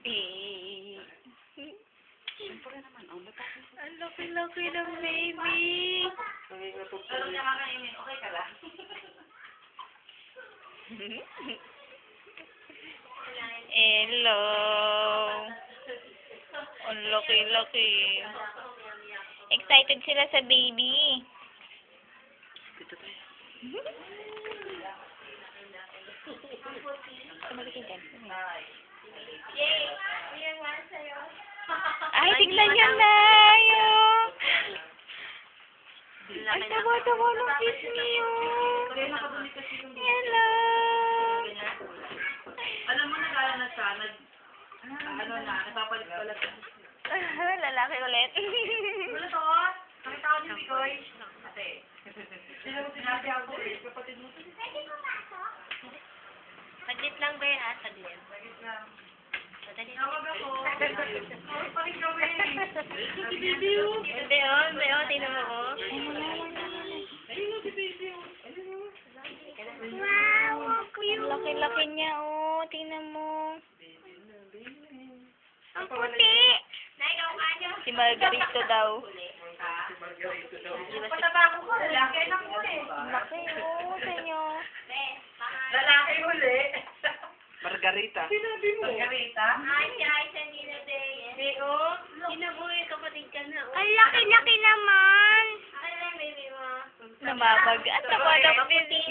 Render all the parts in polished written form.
Eh. Siyempre naman, oh, matapos. Ang laki-laki ng baby. Pero nakakaimin, okay ka lang? Hello. Ang laki-laki. Excited sila sa baby. Dito tayo. Ay, tignan niya na. Ay, tawa-tawa ng kiss niyo. Hello. Alam mo, nag-ala na siya, nagpapalit pala siya. Lalaki ulit. Wala to, nakita ko ni Mikoy. Ate, sinabi ako eh, kapatid mo. Saglit lang ba yan, saglit? Saglit lang. Tawag ako. Paling gawin. Si baby oh. Hindi oh, tingnan mo oh. Ayun oh, si baby oh. Wow, ang laki-laki niya oh, tingnan mo. Ang puti. Si Margarito daw. Pataba ko ko, lalaki na ko eh. Laki oh, sa inyo. Lalaki uli. Margarita. Sinabi mo. Margarita? Ay, si Aisen din na din. Oo. Kinabuhi, kapatid ka na. Ang laki-laki naman. Ay, baby mo. Namamag. At ako daw baby.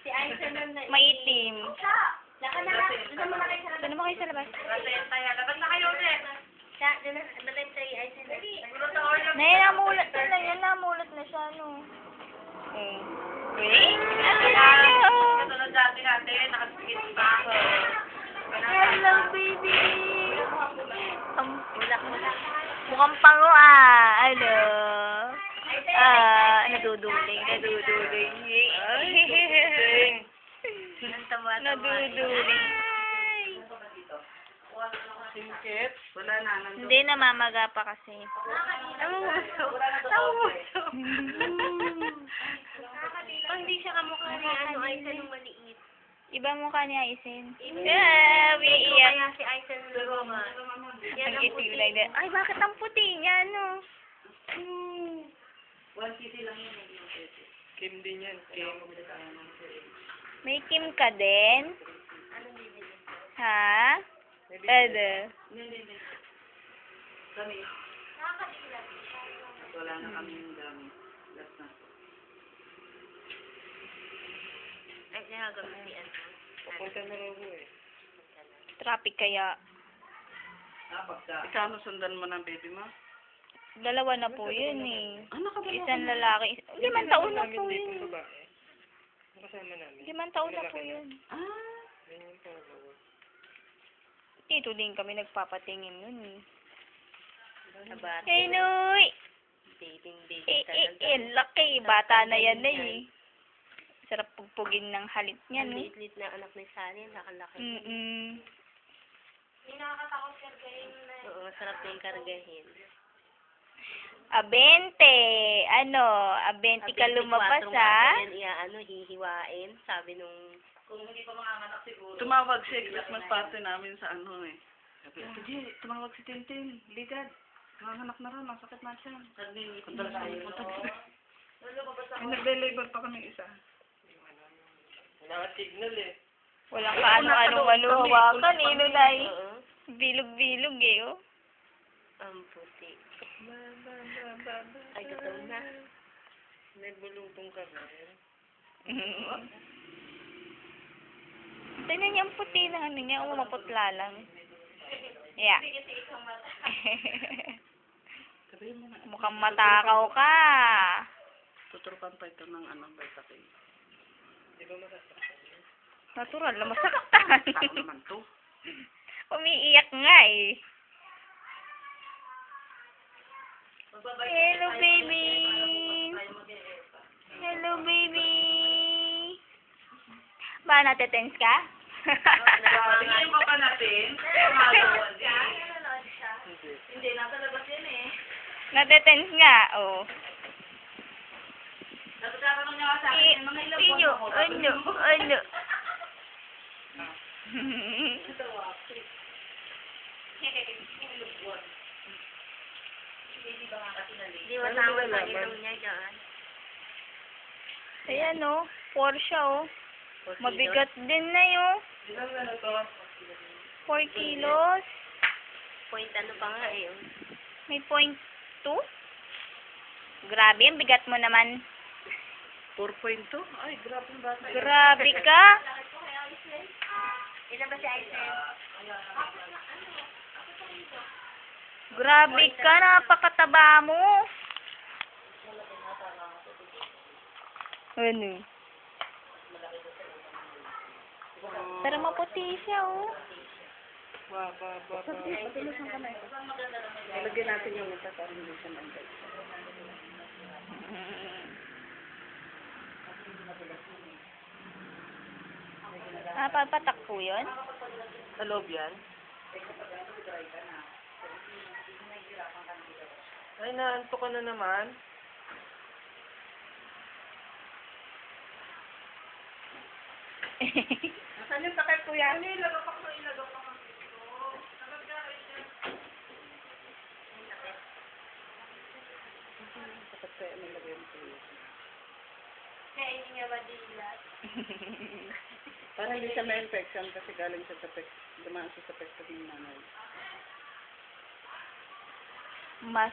Si Aisen na maitim. Laka na lang. Doon naman kayo sa labas. Rasenta yan. Dapat na kayo ulit. Doon na. Dapat tayo Aisen na. Siguro sa order. Namulat na yan. Namulat na siya, no. Wait. Ano na yun? Katulad dati natin, nakasikit pa. Hello, baby. Mukhang pango Ano? Naduduling. Naduduling. Singkit? Wala na. Hindi, namamaga pa kasi. Hindi siya kamukha ni Aisen nung maliit. Iba mukha ni Aisen. Umiiyak. Kaya si Aisen nung yan ang puti. Ay, bakit ang puti niya, no? 1 cc lang yun. Kim din yan. Kim. May Kim ka din? Ha? Ano? Hindi. Kami. Wala na kami yung dami. Last na. Ay, nagagamihan. Papunta na raw po eh. Traffic kaya. Ikaw, sundan mo ng baby mo? Dalawa na po yun eh. Nakadalawa. Isang lalaki. 5 taon na po yun. Kasama namin. 5 taon na po yun. Dito din kami nagpapatingin nun eh. Hey, Noy! Laki. Bata na yan eh. Sarap pugpugin ng halit niya, no? Lit na anak ni Sunny, nakalaki. Hindi nakakatakot kargahin na. Oo, masarap na yung kargahin. 20 ka lumabas, ha? Yan, hihiwain. Sabi nung... Kung hindi pa manganganak siguro. Tumawag si Christmas party namin sa ano eh. Sabi, Ate, tumawag si Tintin. Ligad. Manganganak na rin. Ang sakit na siya. Punta na tayo. Ay, nagle-labor pa kami isa. Naka-signal eh. Walang kaano-ano hawakan eh, Nunay. Bilog-bilog eh, oh. Ang puti. Ay, gutom na. May bulutong ka na eh. Tignan niya ang puti na ano niya, maputla lang. Yeah. Mukhang matakaw ka. Tuturukan pa ito ng vitamin. Di ba masasaktan? Natural na masaktan. Tao naman to. Umiiyak nga eh. Hello, baby. Hello, baby. Ba, natetense ka? Tingnan mo pa natin. Hindi, nasa labas yan eh. Natetense nga, oh. Natatanong niya sa akin, mga ilang buwan ako. Ano? Hindi matama sa ilong niya dyan. Ayan oh, Porsche oh. Mabigat din na yun. Ilang ano to? 4 kilos. Point ano pa nga eh. May 0.2. Grabe, ang bigat mo naman. 4.2? Ay, grabe yung bata. Grabe ka. Ilan ba si Aisen? Grabe ka, napakataba mo. Ano? Pero maputi siya oh. Matulos ang kamay. Ilagyan natin yung isa para hindi siya manday. Ah, papatak po yun? Sa loob yan? Ay, naanto ka na naman. Saan yung takay ko yan? Ilagaw pa ko. Dapat kaya nilagay mo sa'yo. Kaya hindi niya madilat. Para hindi siya ma-infection kasi galing siya sa dumaan siya sa pek sa nanay. Mas